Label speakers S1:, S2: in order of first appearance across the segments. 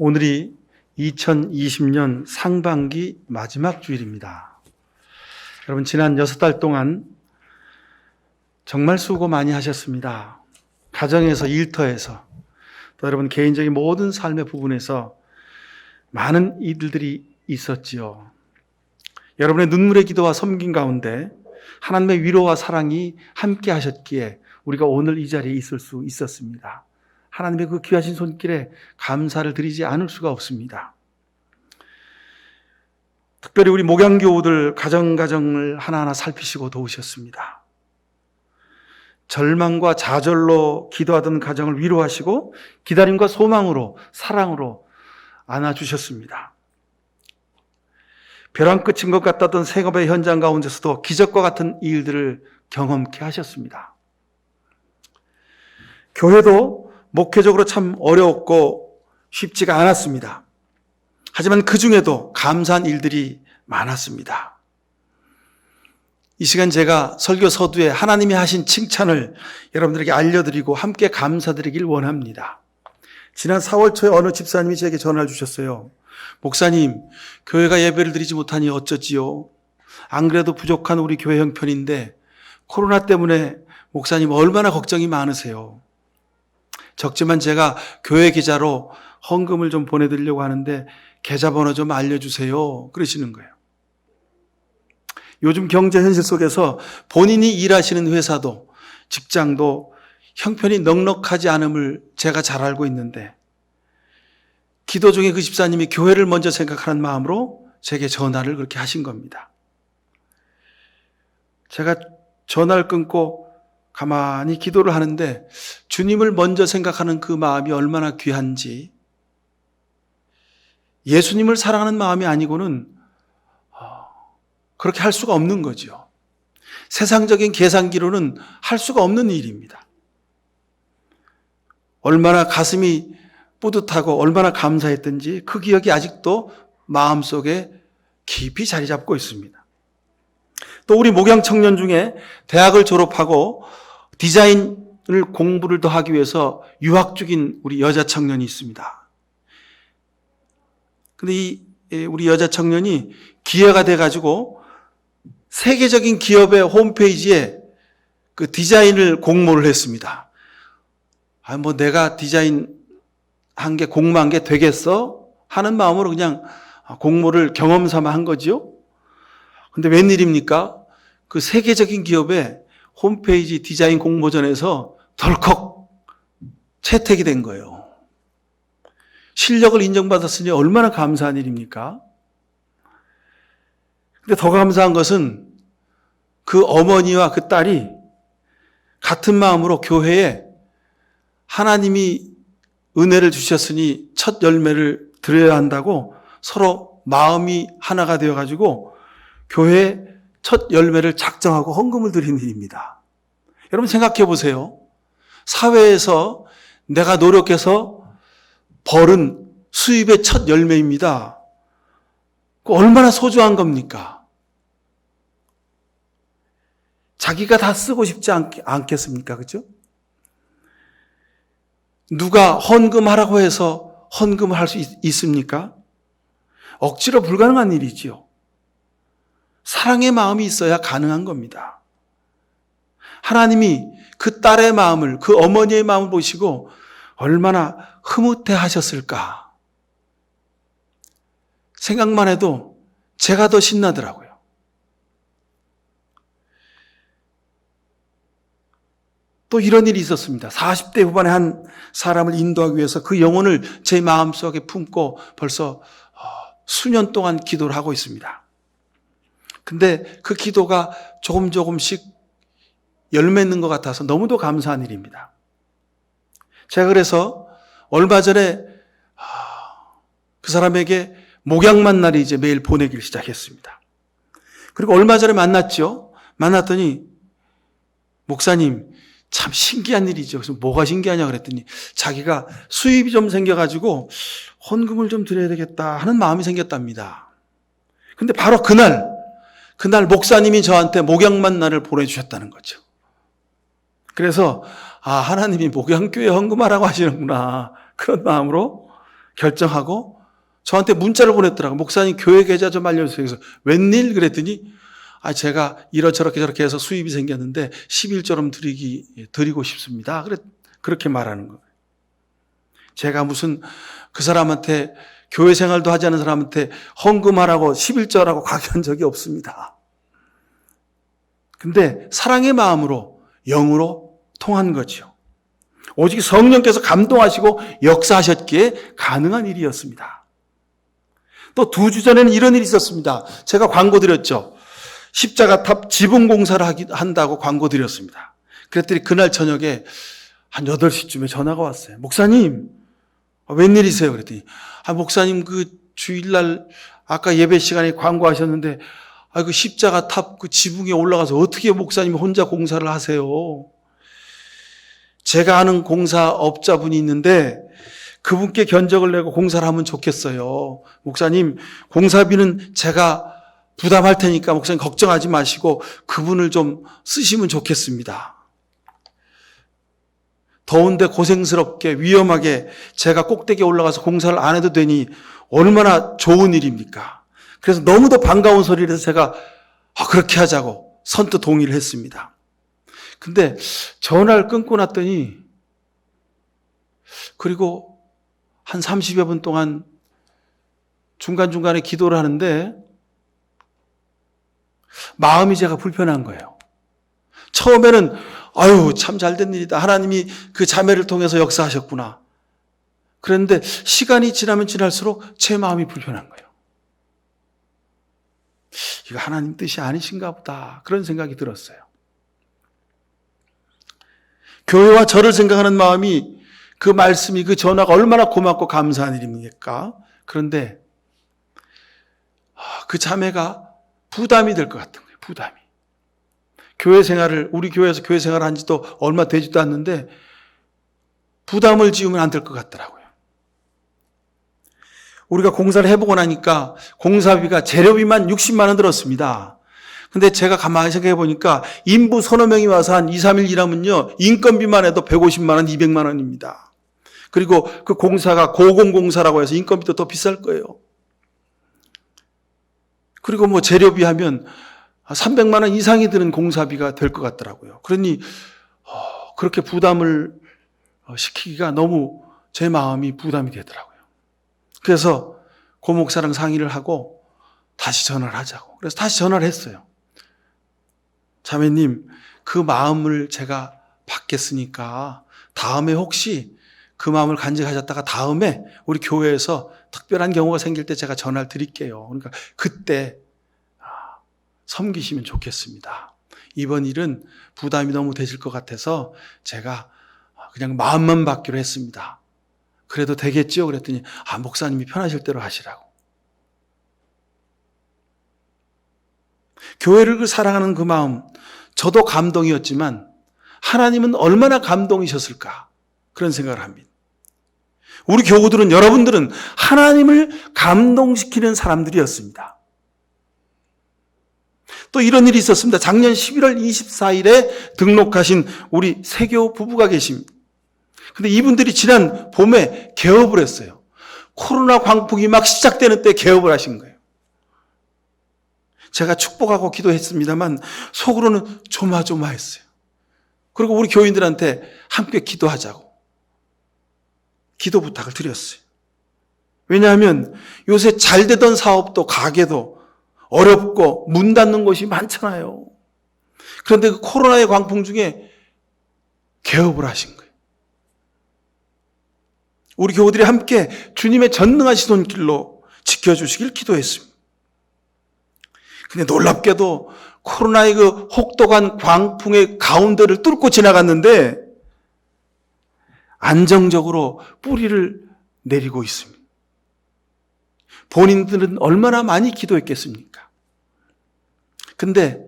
S1: 오늘이 2020년 상반기 마지막 주일입니다. 여러분, 지난 6달 동안 정말 수고 많이 하셨습니다. 가정에서, 일터에서, 또 여러분 개인적인 모든 삶의 부분에서 많은 일들이 있었지요. 여러분의 눈물의 기도와 섬김 가운데 하나님의 위로와 사랑이 함께 하셨기에 우리가 오늘 이 자리에 있을 수 있었습니다. 하나님의 그 귀하신 손길에 감사를 드리지 않을 수가 없습니다. 특별히 우리 목양교우들 가정을 하나하나 살피시고 도우셨습니다. 절망과 좌절로 기도하던 가정을 위로하시고 기다림과 소망으로, 사랑으로 안아주셨습니다. 벼랑 끝인 것 같았던 생업의 현장 가운데서도 기적과 같은 일들을 경험케 하셨습니다. 교회도 목회적으로 참 어려웠고 쉽지가 않았습니다. 하지만 그 중에도 감사한 일들이 많았습니다. 이 시간 제가 설교 서두에 하나님이 하신 칭찬을 여러분들에게 알려드리고 함께 감사드리길 원합니다. 지난 4월 초에 어느 집사님이 제게 전화를 주셨어요. 목사님, 교회가 예배를 드리지 못하니 어쩌지요? 안 그래도 부족한 우리 교회 형편인데 코로나 때문에 목사님 얼마나 걱정이 많으세요? 적지만 제가 교회 계좌로 헌금을 좀 보내드리려고 하는데 계좌번호 좀 알려주세요. 그러시는 거예요. 요즘 경제 현실 속에서 본인이 일하시는 회사도 직장도 형편이 넉넉하지 않음을 제가 잘 알고 있는데 기도 중에 그 집사님이 교회를 먼저 생각하는 마음으로 제게 전화를 그렇게 하신 겁니다. 제가 전화를 끊고 가만히 기도를 하는데 주님을 먼저 생각하는 그 마음이 얼마나 귀한지, 예수님을 사랑하는 마음이 아니고는 그렇게 할 수가 없는 거죠. 세상적인 계산기로는 할 수가 없는 일입니다. 얼마나 가슴이 뿌듯하고 얼마나 감사했던지 그 기억이 아직도 마음속에 깊이 자리 잡고 있습니다. 또 우리 목양 청년 중에 대학을 졸업하고 디자인을 공부를 더 하기 위해서 유학 중인 우리 여자 청년이 있습니다. 근데 우리 여자 청년이 기회가 돼가지고 세계적인 기업의 홈페이지에 그 디자인을 공모를 했습니다. 내가 디자인 한 게 공모한 게 되겠어? 하는 마음으로 그냥 공모를 경험 삼아 한 거죠. 근데 웬일입니까? 그 세계적인 기업의 홈페이지 디자인 공모전에서 덜컥 채택이 된 거예요. 실력을 인정받았으니 얼마나 감사한 일입니까? 근데 더 감사한 것은 그 어머니와 그 딸이 같은 마음으로 교회에 하나님이 은혜를 주셨으니 첫 열매를 드려야 한다고 서로 마음이 하나가 되어가지고 교회에 첫 열매를 작정하고 헌금을 드리는 일입니다. 여러분 생각해 보세요. 사회에서 내가 노력해서 벌은 수입의 첫 열매입니다. 얼마나 소중한 겁니까? 자기가 다 쓰고 싶지 않겠습니까? 그렇죠? 누가 헌금하라고 해서 헌금을 할 수 있습니까? 억지로 불가능한 일이지요. 사랑의 마음이 있어야 가능한 겁니다. 하나님이 그 딸의 마음을, 그 어머니의 마음을 보시고 얼마나 흐뭇해 하셨을까? 생각만 해도 제가 더 신나더라고요. 또 이런 일이 있었습니다. 40대 후반에 한 사람을 인도하기 위해서 그 영혼을 제 마음속에 품고 벌써 수년 동안 기도를 하고 있습니다. 근데 그 기도가 조금씩 열맺는 것 같아서 너무도 감사한 일입니다. 제가 그래서 얼마 전에 그 사람에게 목양만 날이 이제 매일 보내기를 시작했습니다. 그리고 얼마 전에 만났죠. 만났더니 목사님 참 신기한 일이죠. 그래서 뭐가 신기하냐 그랬더니 자기가 수입이 좀 생겨가지고 헌금을 좀 드려야 되겠다 하는 마음이 생겼답니다. 근데 바로 그날 목사님이 저한테 목양만 날을 보내주셨다는 거죠. 그래서 하나님이 목양교회 헌금하라고 하시는구나 그런 마음으로 결정하고 저한테 문자를 보냈더라고요. 목사님 교회 계좌 좀 알려주세요. 그래서 웬일? 그랬더니 제가 이렇게 저렇게 해서 수입이 생겼는데 11조럼 드리고 싶습니다. 그렇게 말하는 거예요. 제가 무슨 그 사람한테 교회 생활도 하지 않은 사람한테 헌금하라고 11조라고 강요한 적이 없습니다. 근데 사랑의 마음으로 영으로 통한 거죠. 오직 성령께서 감동하시고 역사하셨기에 가능한 일이었습니다. 또 2주 전에는 이런 일이 있었습니다. 제가 광고 드렸죠. 십자가탑 지붕 공사를 한다고 광고 드렸습니다. 그랬더니 그날 저녁에 한 8시쯤에 전화가 왔어요. 목사님, 웬일이세요? 그랬더니 목사님 그 주일날 아까 예배 시간에 광고하셨는데 그 십자가탑 그 지붕에 올라가서 어떻게 목사님 혼자 공사를 하세요? 제가 아는 공사업자분이 있는데 그분께 견적을 내고 공사를 하면 좋겠어요. 목사님, 공사비는 제가 부담할 테니까 목사님 걱정하지 마시고 그분을 좀 쓰시면 좋겠습니다. 더운데 고생스럽게 위험하게 제가 꼭대기에 올라가서 공사를 안 해도 되니 얼마나 좋은 일입니까? 그래서 너무도 반가운 소리를 해서 제가 그렇게 하자고 선뜻 동의를 했습니다. 근데 전화를 끊고 났더니 그리고 한 30여 분 동안 중간중간에 기도를 하는데 마음이 제가 불편한 거예요. 처음에는 참 잘된 일이다. 하나님이 그 자매를 통해서 역사하셨구나. 그런데 시간이 지나면 지날수록 제 마음이 불편한 거예요. 이거 하나님 뜻이 아니신가 보다. 그런 생각이 들었어요. 교회와 저를 생각하는 마음이 그 말씀이 그 전화가 얼마나 고맙고 감사한 일입니까? 그런데 그 자매가 부담이 될 것 같은 거예요. 부담이. 우리 교회에서 교회 생활을 한 지도 얼마 되지도 않는데 부담을 지으면 안 될 것 같더라고요. 우리가 공사를 해보고 나니까 공사비가 재료비만 60만 원 들었습니다. 근데 제가 가만히 생각해 보니까 인부 서너 명이 와서 한 2, 3일 일하면요. 인건비만 해도 150만 원, 200만 원입니다. 그리고 그 공사가 고공공사라고 해서 인건비도 더 비쌀 거예요. 그리고 재료비 하면 300만 원 이상이 드는 공사비가 될 것 같더라고요. 그러니 그렇게 부담을 시키기가 너무 제 마음이 부담이 되더라고요. 그래서 고 목사랑 상의를 하고 다시 전화를 하자고. 그래서 다시 전화를 했어요. 자매님, 그 마음을 제가 받겠으니까 다음에 혹시 그 마음을 간직하셨다가 다음에 우리 교회에서 특별한 경우가 생길 때 제가 전화를 드릴게요. 그러니까 그때 섬기시면 좋겠습니다. 이번 일은 부담이 너무 되실 것 같아서 제가 그냥 마음만 받기로 했습니다. 그래도 되겠죠? 그랬더니 목사님이 편하실 대로 하시라고. 교회를 사랑하는 그 마음, 저도 감동이었지만 하나님은 얼마나 감동이셨을까 그런 생각을 합니다. 우리 교우들은, 여러분들은 하나님을 감동시키는 사람들이었습니다. 또 이런 일이 있었습니다. 작년 11월 24일에 등록하신 우리 세교 부부가 계십니다. 근데 이분들이 지난 봄에 개업을 했어요. 코로나 광풍이 막 시작되는 때 개업을 하신 거예요. 제가 축복하고 기도했습니다만 속으로는 조마조마했어요. 그리고 우리 교인들한테 함께 기도하자고 기도 부탁을 드렸어요. 왜냐하면 요새 잘 되던 사업도 가게도 어렵고 문 닫는 곳이 많잖아요. 그런데 그 코로나의 광풍 중에 개업을 하신 거예요. 우리 교우들이 함께 주님의 전능하신 손길로 지켜주시길 기도했습니다. 근데 놀랍게도 코로나의 그 혹독한 광풍의 가운데를 뚫고 지나갔는데 안정적으로 뿌리를 내리고 있습니다. 본인들은 얼마나 많이 기도했겠습니까? 근데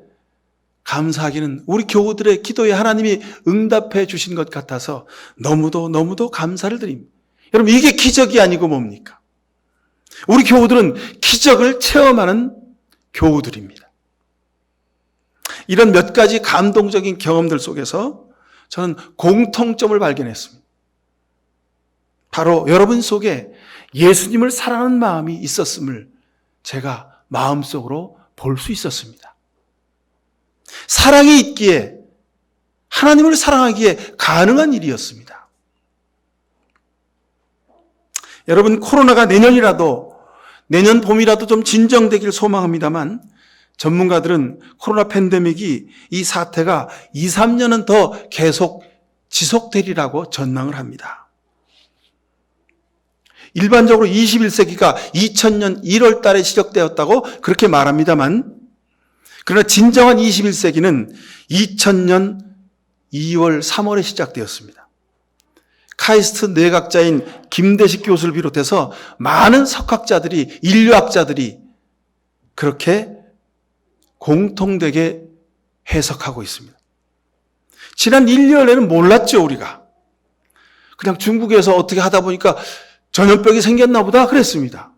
S1: 감사하기는 우리 교우들의 기도에 하나님이 응답해 주신 것 같아서 너무도 감사를 드립니다. 여러분, 이게 기적이 아니고 뭡니까? 우리 교우들은 기적을 체험하는 교우들입니다. 이런 몇 가지 감동적인 경험들 속에서 저는 공통점을 발견했습니다. 바로 여러분 속에 예수님을 사랑하는 마음이 있었음을 제가 마음속으로 볼 수 있었습니다. 사랑이 있기에, 하나님을 사랑하기에 가능한 일이었습니다. 여러분, 코로나가 내년 봄이라도 좀 진정되길 소망합니다만, 전문가들은 코로나 팬데믹이, 이 사태가 2, 3년은 더 계속 지속되리라고 전망을 합니다. 일반적으로 21세기가 2000년 1월 달에 시작되었다고 그렇게 말합니다만, 그러나 진정한 21세기는 2000년 2월, 3월에 시작되었습니다. 카이스트 뇌과학자인 김대식 교수를 비롯해서 많은 석학자들이, 인류학자들이 그렇게 공통되게 해석하고 있습니다. 지난 1, 2년에는 몰랐죠, 우리가. 그냥 중국에서 어떻게 하다 보니까 전염병이 생겼나 보다 그랬습니다.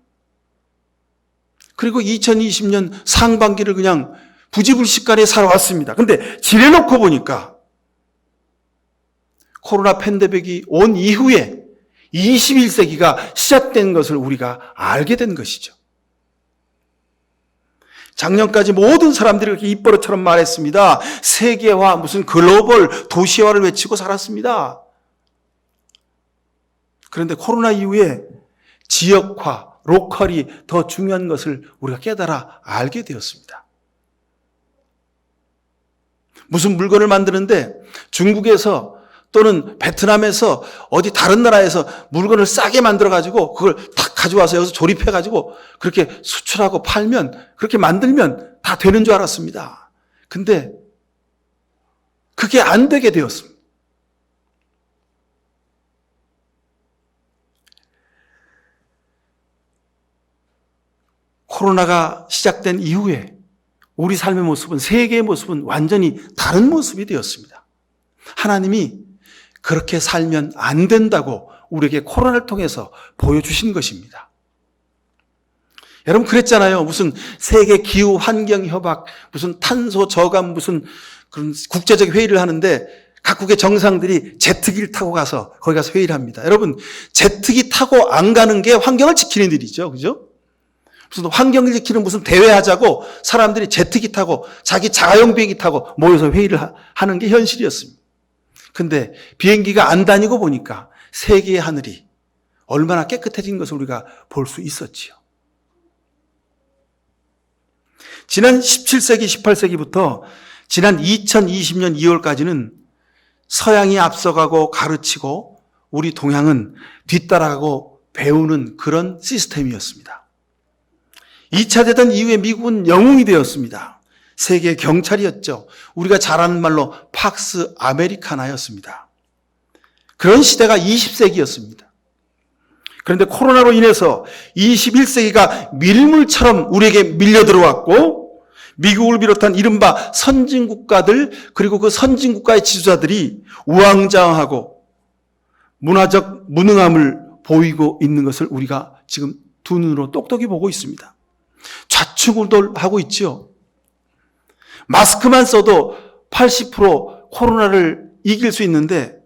S1: 그리고 2020년 상반기를 그냥 부지불식간에 살아왔습니다. 근데 지내놓고 보니까 코로나 팬데믹이 온 이후에 21세기가 시작된 것을 우리가 알게 된 것이죠. 작년까지 모든 사람들이 그렇게 입버릇처럼 말했습니다. 세계화, 무슨 글로벌 도시화를 외치고 살았습니다. 그런데 코로나 이후에 지역화, 로컬이 더 중요한 것을 우리가 깨달아 알게 되었습니다. 무슨 물건을 만드는데 중국에서 또는 베트남에서 어디 다른 나라에서 물건을 싸게 만들어가지고 그걸 탁 가져와서 여기서 조립해가지고 그렇게 수출하고 팔면, 그렇게 만들면 다 되는 줄 알았습니다. 근데 그게 안 되게 되었습니다. 코로나가 시작된 이후에 우리 삶의 모습은, 세계의 모습은 완전히 다른 모습이 되었습니다. 하나님이 그렇게 살면 안 된다고 우리에게 코로나를 통해서 보여주신 것입니다. 여러분 그랬잖아요. 무슨 세계 기후 환경 협약, 무슨 탄소 저감, 무슨 그런 국제적 회의를 하는데 각국의 정상들이 제트기를 타고 가서 거기 가서 회의를 합니다. 여러분 제트기 타고 안 가는 게 환경을 지키는 일이죠. 그죠? 무슨 환경을 지키는 무슨 대회 하자고 사람들이 제트기 타고 자기 자가용 비행기 타고 모여서 회의를 하는 게 현실이었습니다. 근데 비행기가 안 다니고 보니까 세계의 하늘이 얼마나 깨끗해진 것을 우리가 볼 수 있었지요. 지난 17세기, 18세기부터 지난 2020년 2월까지는 서양이 앞서가고 가르치고 우리 동양은 뒤따라가고 배우는 그런 시스템이었습니다. 2차 대전 이후에 미국은 영웅이 되었습니다. 세계 경찰이었죠. 우리가 잘 아는 말로 팍스 아메리카나였습니다. 그런 시대가 20세기였습니다. 그런데 코로나로 인해서 21세기가 밀물처럼 우리에게 밀려 들어왔고 미국을 비롯한 이른바 선진국가들 그리고 그 선진국가의 지도자들이 우왕좌왕하고 문화적 무능함을 보이고 있는 것을 우리가 지금 두 눈으로 똑똑히 보고 있습니다. 좌충우돌하고 있죠. 마스크만 써도 80% 코로나를 이길 수 있는데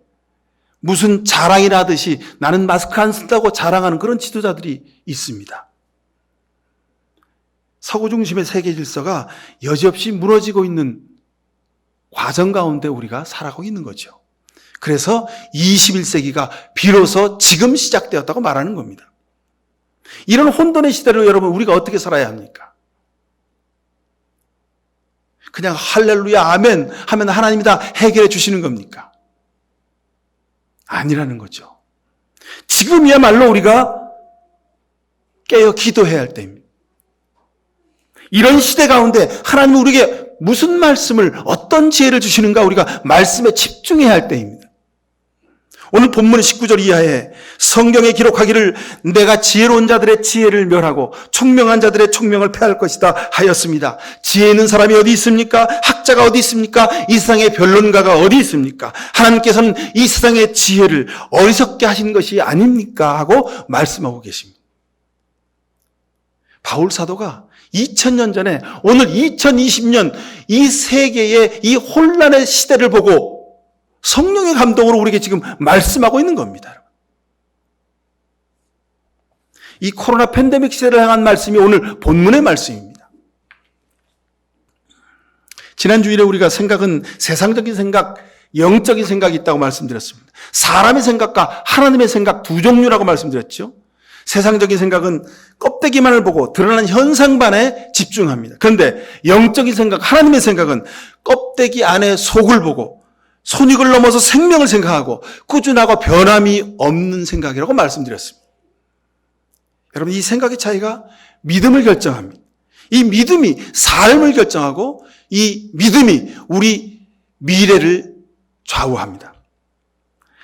S1: 무슨 자랑이나 하듯이 나는 마스크 안 쓴다고 자랑하는 그런 지도자들이 있습니다. 서구 중심의 세계 질서가 여지없이 무너지고 있는 과정 가운데 우리가 살아가고 있는 거죠. 그래서 21세기가 비로소 지금 시작되었다고 말하는 겁니다. 이런 혼돈의 시대를 여러분 우리가 어떻게 살아야 합니까? 그냥 할렐루야 아멘 하면 하나님이 다 해결해 주시는 겁니까? 아니라는 거죠. 지금이야말로 우리가 깨어 기도해야 할 때입니다. 이런 시대 가운데 하나님은 우리에게 무슨 말씀을, 어떤 지혜를 주시는가 우리가 말씀에 집중해야 할 때입니다. 오늘 본문 19절 이하에 성경에 기록하기를 내가 지혜로운 자들의 지혜를 멸하고 총명한 자들의 총명을 패할 것이다 하였습니다. 지혜 있는 사람이 어디 있습니까? 학자가 어디 있습니까? 이 세상의 변론가가 어디 있습니까? 하나님께서는 이 세상의 지혜를 어리석게 하신 것이 아닙니까? 하고 말씀하고 계십니다. 바울 사도가 2000년 전에 오늘 2020년 이 세계의 이 혼란의 시대를 보고 성령의 감동으로 우리에게 지금 말씀하고 있는 겁니다. 이 코로나 팬데믹 시대를 향한 말씀이 오늘 본문의 말씀입니다. 지난 주일에 우리가 생각은 세상적인 생각, 영적인 생각이 있다고 말씀드렸습니다. 사람의 생각과 하나님의 생각 두 종류라고 말씀드렸죠. 세상적인 생각은 껍데기만을 보고 드러나는 현상만에 집중합니다. 그런데 영적인 생각, 하나님의 생각은 껍데기 안에 속을 보고 손익을 넘어서 생명을 생각하고 꾸준하고 변함이 없는 생각이라고 말씀드렸습니다. 여러분, 이 생각의 차이가 믿음을 결정합니다. 이 믿음이 삶을 결정하고 이 믿음이 우리 미래를 좌우합니다.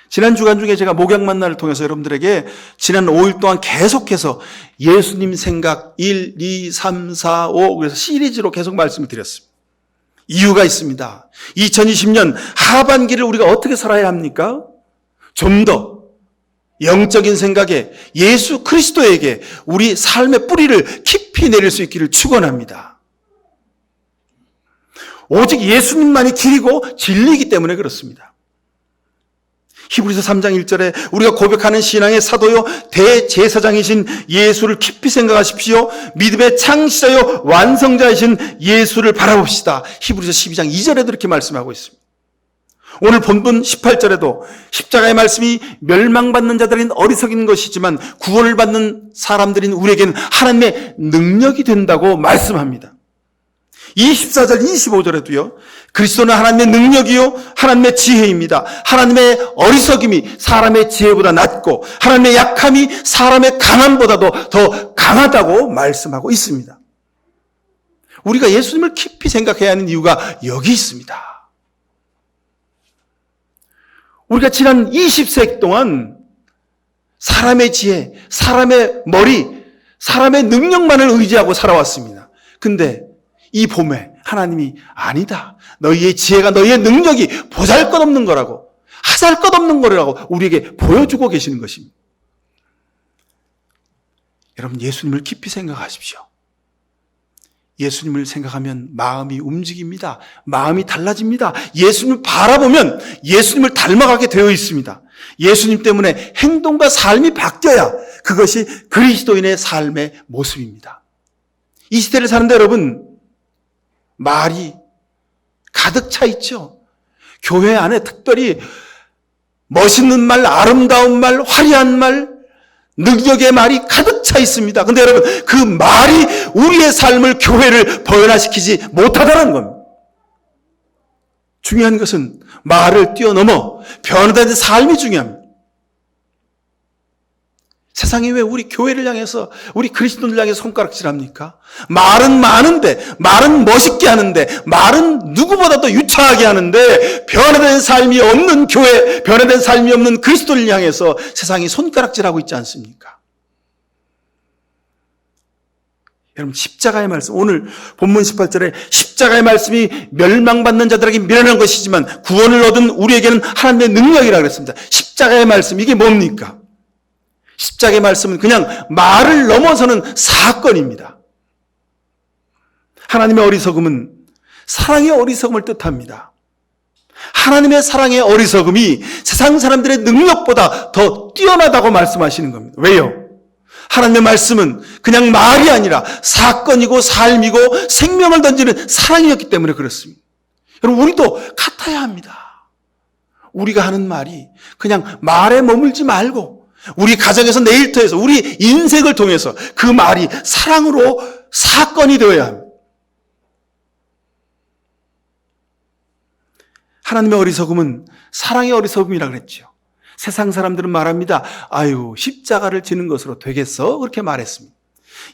S1: 지난 주간 중에 제가 목양 만나를 통해서 여러분들에게 지난 5일 동안 계속해서 예수님 생각 1, 2, 3, 4, 5 그래서 시리즈로 계속 말씀을 드렸습니다. 이유가 있습니다. 2020년 하반기를 우리가 어떻게 살아야 합니까? 좀 더 영적인 생각에 예수 그리스도에게 우리 삶의 뿌리를 깊이 내릴 수 있기를 축원합니다. 오직 예수님만이 길이고 진리이기 때문에 그렇습니다. 히브리서 3장 1절에 우리가 고백하는 신앙의 사도요 대제사장이신 예수를 깊이 생각하십시오. 믿음의 창시자요 완성자이신 예수를 바라봅시다. 히브리서 12장 2절에도 이렇게 말씀하고 있습니다. 오늘 본문 18절에도 십자가의 말씀이 멸망받는 자들인 어리석인 것이지만 구원을 받는 사람들인 우리에게는 하나님의 능력이 된다고 말씀합니다. 24절 25절에도요. 그리스도는 하나님의 능력이요 하나님의 지혜입니다. 하나님의 어리석임이 사람의 지혜보다 낫고 하나님의 약함이 사람의 강함보다도 더 강하다고 말씀하고 있습니다. 우리가 예수님을 깊이 생각해야 하는 이유가 여기 있습니다. 우리가 지난 20세기 동안 사람의 지혜, 사람의 머리, 사람의 능력만을 의지하고 살아왔습니다. 근데 이 봄에 하나님이 아니다. 너희의 지혜가 너희의 능력이 보잘것없는 거라고, 하잘것없는 거라고 우리에게 보여주고 계시는 것입니다. 여러분, 예수님을 깊이 생각하십시오. 예수님을 생각하면 마음이 움직입니다. 마음이 달라집니다. 예수님을 바라보면 예수님을 닮아가게 되어 있습니다. 예수님 때문에 행동과 삶이 바뀌어야 그것이 그리스도인의 삶의 모습입니다. 이 시대를 사는데 여러분, 말이 가득 차 있죠. 교회 안에 특별히 멋있는 말, 아름다운 말, 화려한 말, 능력의 말이 가득 차 있습니다. 근데 여러분, 그 말이 우리의 삶을, 교회를 변화시키지 못하다는 겁니다. 중요한 것은 말을 뛰어넘어 변화된 삶이 중요합니다. 세상이 왜 우리 교회를 향해서, 우리 그리스도인을 향해서 손가락질합니까? 말은 많은데, 말은 멋있게 하는데, 말은 누구보다도 유창하게 하는데 변화된 삶이 없는 교회, 변화된 삶이 없는 그리스도를 향해서 세상이 손가락질하고 있지 않습니까? 여러분, 십자가의 말씀, 오늘 본문 18절에 십자가의 말씀이 멸망받는 자들에게 미련한 것이지만 구원을 얻은 우리에게는 하나님의 능력이라고 그랬습니다. 십자가의 말씀, 이게 뭡니까? 십자가의 말씀은 그냥 말을 넘어서는 사건입니다. 하나님의 어리석음은 사랑의 어리석음을 뜻합니다. 하나님의 사랑의 어리석음이 세상 사람들의 능력보다 더 뛰어나다고 말씀하시는 겁니다. 왜요? 하나님의 말씀은 그냥 말이 아니라 사건이고 삶이고 생명을 던지는 사랑이었기 때문에 그렇습니다. 여러분, 우리도 같아야 합니다. 우리가 하는 말이 그냥 말에 머물지 말고 우리 가정에서 내 일터에서 우리 인생을 통해서 그 말이 사랑으로 사건이 되어야 합니다. 하나님의 어리석음은 사랑의 어리석음이라고 그랬죠. 세상 사람들은 말합니다. 아유, 십자가를 지는 것으로 되겠어? 그렇게 말했습니다.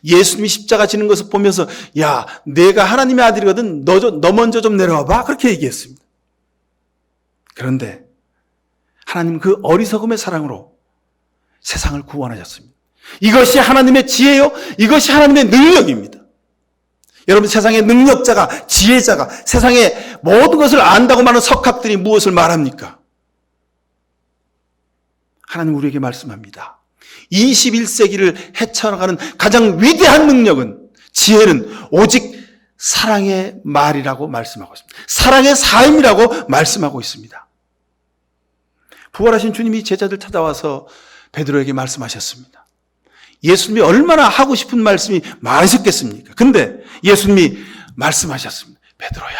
S1: 예수님이 십자가 지는 것을 보면서 야, 내가 하나님의 아들이거든. 너 먼저 좀 내려와 봐. 그렇게 얘기했습니다. 그런데 하나님은 그 어리석음의 사랑으로 세상을 구원하셨습니다. 이것이 하나님의 지혜요. 이것이 하나님의 능력입니다. 여러분, 세상의 능력자가, 지혜자가, 세상의 모든 것을 안다고 말하는 석학들이 무엇을 말합니까? 하나님 우리에게 말씀합니다. 21세기를 헤쳐나가는 가장 위대한 능력은, 지혜는 오직 사랑의 말이라고 말씀하고 있습니다. 사랑의 삶이라고 말씀하고 있습니다. 부활하신 주님이 제자들 찾아와서 베드로에게 말씀하셨습니다. 예수님이 얼마나 하고 싶은 말씀이 많으셨겠습니까? 근데 예수님이 말씀하셨습니다. 베드로야,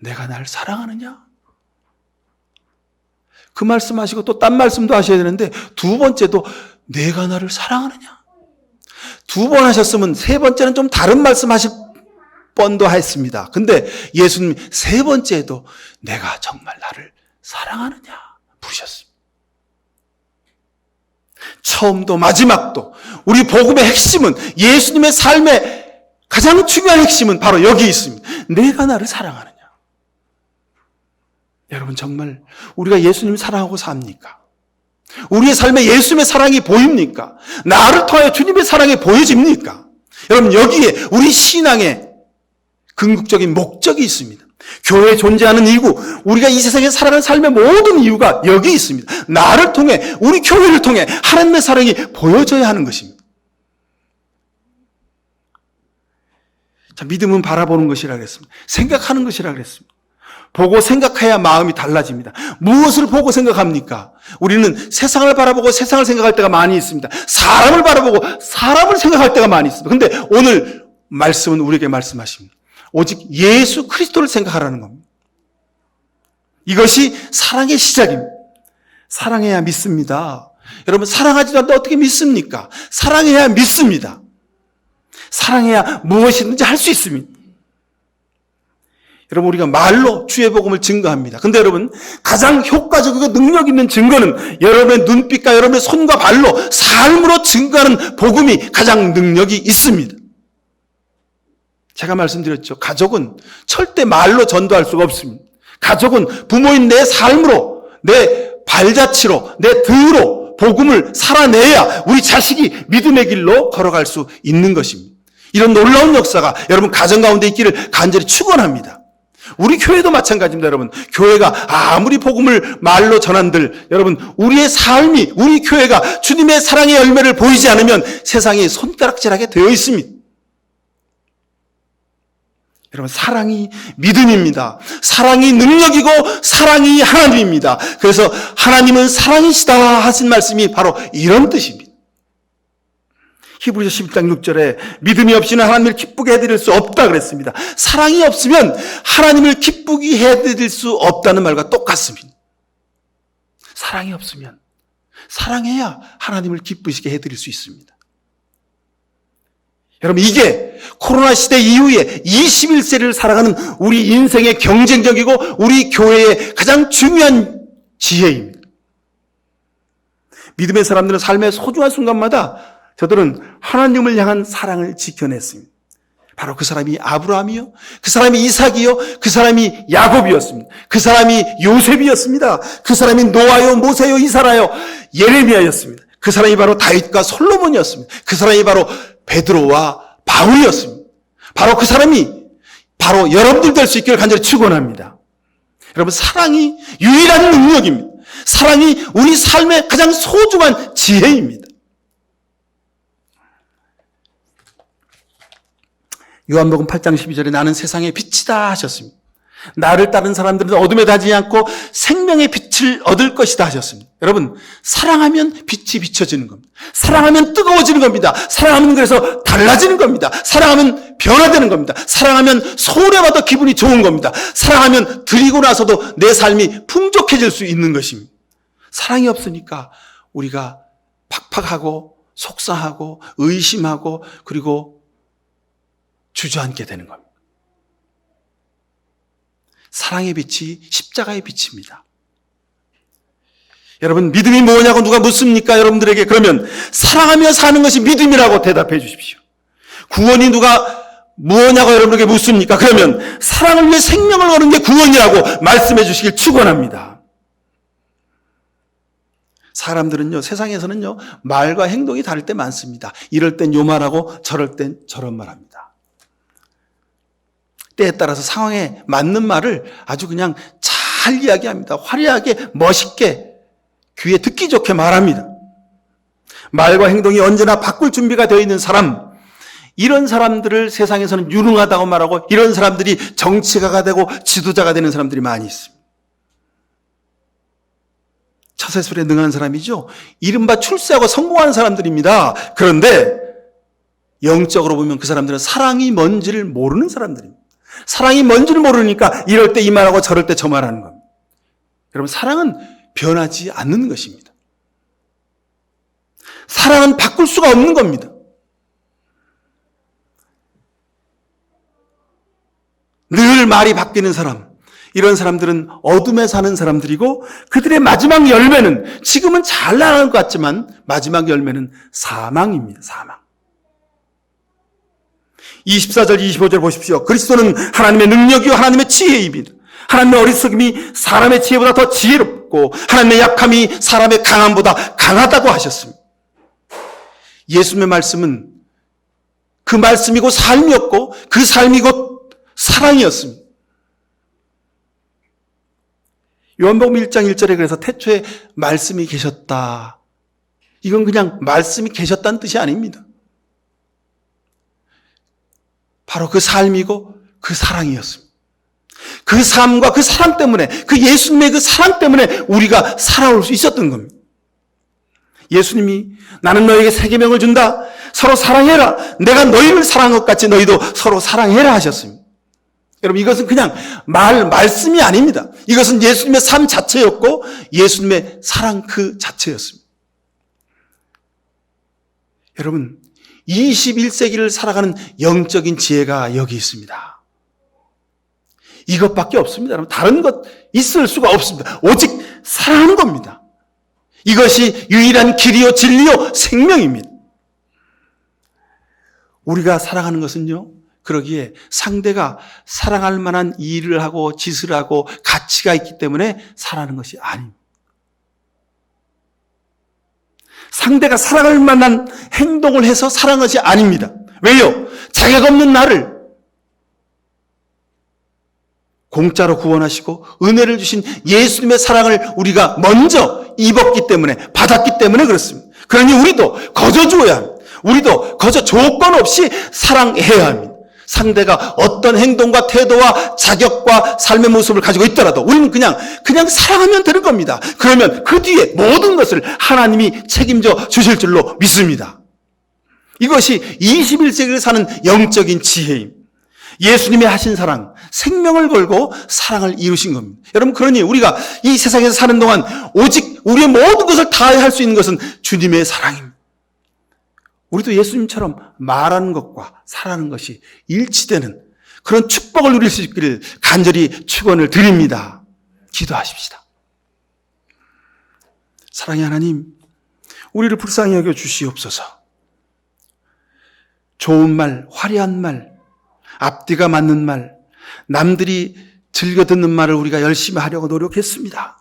S1: 내가 날 사랑하느냐? 그 말씀하시고 또 딴 말씀도 하셔야 되는데 두 번째도 내가 나를 사랑하느냐? 두 번 하셨으면 세 번째는 좀 다른 말씀 하실 뻔도 했습니다. 근데 예수님 세 번째에도 내가 정말 나를 사랑하느냐? 부르셨습니다. 처음도 마지막도 우리 복음의 핵심은, 예수님의 삶의 가장 중요한 핵심은 바로 여기 있습니다. 내가 나를 사랑하느냐? 여러분, 정말 우리가 예수님을 사랑하고 삽니까? 우리의 삶에 예수님의 사랑이 보입니까? 나를 통해 주님의 사랑이 보여집니까? 여러분, 여기에 우리 신앙의 궁극적인 목적이 있습니다. 교회에 존재하는 이유, 우리가 이 세상에 살아가는 삶의 모든 이유가 여기 있습니다. 나를 통해, 우리 교회를 통해 하나님의 사랑이 보여져야 하는 것입니다. 자, 믿음은 바라보는 것이라 그랬습니다. 생각하는 것이라 그랬습니다. 보고 생각해야 마음이 달라집니다. 무엇을 보고 생각합니까? 우리는 세상을 바라보고 세상을 생각할 때가 많이 있습니다. 사람을 바라보고 사람을 생각할 때가 많이 있습니다. 그런데 오늘 말씀은 우리에게 말씀하십니다. 오직 예수 그리스도를 생각하라는 겁니다. 이것이 사랑의 시작입니다. 사랑해야 믿습니다. 여러분, 사랑하지도 않는데 어떻게 믿습니까? 사랑해야 믿습니다. 사랑해야 무엇이든지 할 수 있습니다. 여러분, 우리가 말로 주의 복음을 증거합니다. 근데 여러분, 가장 효과적이고 능력 있는 증거는 여러분의 눈빛과 여러분의 손과 발로 삶으로 증거하는 복음이 가장 능력이 있습니다. 제가 말씀드렸죠. 가족은 절대 말로 전도할 수가 없습니다. 가족은 부모인 내 삶으로, 내 발자취로, 내 등으로 복음을 살아내야 우리 자식이 믿음의 길로 걸어갈 수 있는 것입니다. 이런 놀라운 역사가 여러분 가정 가운데 있기를 간절히 축원합니다. 우리 교회도 마찬가지입니다, 여러분. 교회가 아무리 복음을 말로 전한들, 여러분, 우리의 삶이, 우리 교회가 주님의 사랑의 열매를 보이지 않으면 세상이 손가락질하게 되어 있습니다. 여러분, 사랑이 믿음입니다. 사랑이 능력이고 사랑이 하나님입니다. 그래서 하나님은 사랑이시다 하신 말씀이 바로 이런 뜻입니다. 히브리서 11장 6절에 믿음이 없이는 하나님을 기쁘게 해드릴 수 없다 그랬습니다. 사랑이 없으면 하나님을 기쁘게 해드릴 수 없다는 말과 똑같습니다. 사랑이 없으면, 사랑해야 하나님을 기쁘시게 해드릴 수 있습니다. 여러분, 이게 코로나 시대 이후에 21세기를 살아가는 우리 인생의 경쟁적이고 우리 교회의 가장 중요한 지혜입니다. 믿음의 사람들은 삶의 소중한 순간마다 저들은 하나님을 향한 사랑을 지켜냈습니다. 바로 그 사람이 아브라함이요, 그 사람이 이삭이요, 그 사람이 야곱이었습니다. 그 사람이 요셉이었습니다. 그 사람이 노아요, 모세요, 이사라요, 예레미야였습니다. 그 사람이 바로 다윗과 솔로몬이었습니다. 그 사람이 바로 베드로와 바울이었습니다. 바로 그 사람이 바로 여러분들 될 수 있기를 간절히 축원합니다. 여러분, 사랑이 유일한 능력입니다. 사랑이 우리 삶의 가장 소중한 지혜입니다. 요한복음 8장 12절에 나는 세상의 빛이다 하셨습니다. 나를 따른 사람들은 어둠에 다지지 않고 생명의 빛을 얻을 것이다 하셨습니다. 여러분, 사랑하면 빛이 비춰지는 겁니다. 사랑하면 뜨거워지는 겁니다. 사랑하면 그래서 달라지는 겁니다. 사랑하면 변화되는 겁니다. 사랑하면 소홀해봐도 기분이 좋은 겁니다. 사랑하면 드리고 나서도 내 삶이 풍족해질 수 있는 것입니다. 사랑이 없으니까 우리가 팍팍하고 속상하고 의심하고 그리고 주저앉게 되는 겁니다. 사랑의 빛이 십자가의 빛입니다. 여러분, 믿음이 뭐냐고 누가 묻습니까? 여러분들에게. 그러면 사랑하며 사는 것이 믿음이라고 대답해 주십시오. 구원이 누가 뭐냐고 여러분에게 묻습니까? 그러면 사랑을 위해 생명을 거는 게 구원이라고 말씀해 주시길 축원합니다. 사람들은요, 세상에서는요, 말과 행동이 다를 때 많습니다. 이럴 땐 요 말하고 저럴 땐 저런 말합니다. 때에 따라서 상황에 맞는 말을 아주 그냥 잘 이야기합니다. 화려하게, 멋있게, 귀에 듣기 좋게 말합니다. 말과 행동이 언제나 바꿀 준비가 되어 있는 사람, 이런 사람들을 세상에서는 유능하다고 말하고 이런 사람들이 정치가가 되고 지도자가 되는 사람들이 많이 있습니다. 처세술에 능한 사람이죠. 이른바 출세하고 성공하는 사람들입니다. 그런데 영적으로 보면 그 사람들은 사랑이 뭔지를 모르는 사람들입니다. 사랑이 뭔지를 모르니까 이럴 때 이 말하고 저럴 때 저 말하는 겁니다. 여러분, 사랑은 변하지 않는 것입니다. 사랑은 바꿀 수가 없는 겁니다. 늘 말이 바뀌는 사람, 이런 사람들은 어둠에 사는 사람들이고 그들의 마지막 열매는 지금은 잘 나가는 것 같지만 마지막 열매는 사망입니다. 사망. 24절 25절 보십시오. 그리스도는 하나님의 능력이요 하나님의 지혜입니다. 하나님의 어리석음이 사람의 지혜보다 더 지혜롭고 하나님의 약함이 사람의 강함보다 강하다고 하셨습니다. 예수님의 말씀은 그 말씀이고 삶이었고 그 삶이 곧 사랑이었습니다. 요한복음 1장 1절에 그래서 태초에 말씀이 계셨다. 이건 그냥 말씀이 계셨다는 뜻이 아닙니다. 바로 그 삶이고 그 사랑이었습니다. 그 삶과 그 사랑 때문에, 그 예수님의 그 사랑 때문에 우리가 살아올 수 있었던 겁니다. 예수님이 나는 너에게 새 계명을 준다. 서로 사랑해라. 내가 너희를 사랑한 것 같이 너희도 서로 사랑해라 하셨습니다. 여러분, 이것은 그냥 말씀이 아닙니다. 이것은 예수님의 삶 자체였고 예수님의 사랑 그 자체였습니다. 여러분, 21세기를 살아가는 영적인 지혜가 여기 있습니다. 이것밖에 없습니다. 여러분, 다른 것 있을 수가 없습니다. 오직 사랑하는 겁니다. 이것이 유일한 길이요 진리요 생명입니다. 우리가 살아가는 것은요, 그러기에 상대가 사랑할 만한 일을 하고 짓을 하고 가치가 있기 때문에 살아가는 것이 아닙니다. 상대가 사랑할 만한 행동을 해서 사랑한 것이 아닙니다. 왜요? 자격 없는 나를 공짜로 구원하시고 은혜를 주신 예수님의 사랑을 우리가 먼저 입었기 때문에, 받았기 때문에 그렇습니다. 그러니 우리도 거저 주어야 합니다. 우리도 거저 조건 없이 사랑해야 합니다. 상대가 어떤 행동과 태도와 자격과 삶의 모습을 가지고 있더라도 우리는 그냥 사랑하면 되는 겁니다. 그러면 그 뒤에 모든 것을 하나님이 책임져 주실 줄로 믿습니다. 이것이 21세기를 사는 영적인 지혜입니다. 예수님이 하신 사랑, 생명을 걸고 사랑을 이루신 겁니다. 여러분, 그러니 우리가 이 세상에서 사는 동안 오직 우리의 모든 것을 다할 수 있는 것은 주님의 사랑입니다. 우리도 예수님처럼 말하는 것과 살아가는 것이 일치되는 그런 축복을 누릴 수 있기를 간절히 축원을 드립니다. 기도하십시다. 사랑의 하나님, 우리를 불쌍히 여겨 주시옵소서. 좋은 말, 화려한 말, 앞뒤가 맞는 말, 남들이 즐겨 듣는 말을 우리가 열심히 하려고 노력했습니다.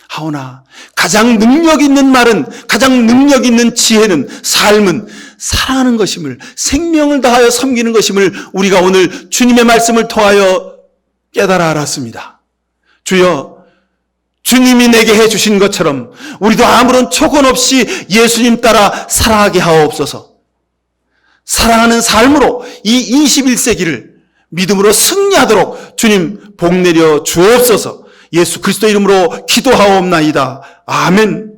S1: 하오나 가장 능력 있는 말은, 가장 능력 있는 지혜는, 삶은 사랑하는 것임을, 생명을 다하여 섬기는 것임을 우리가 오늘 주님의 말씀을 통하여 깨달아 알았습니다. 주여, 주님이 내게 해주신 것처럼 우리도 아무런 조건 없이 예수님 따라 사랑하게 하옵소서. 사랑하는 삶으로 이 21세기를 믿음으로 승리하도록 주님 복 내려 주옵소서. 예수 그리스도 이름으로 기도하옵나이다. 아멘.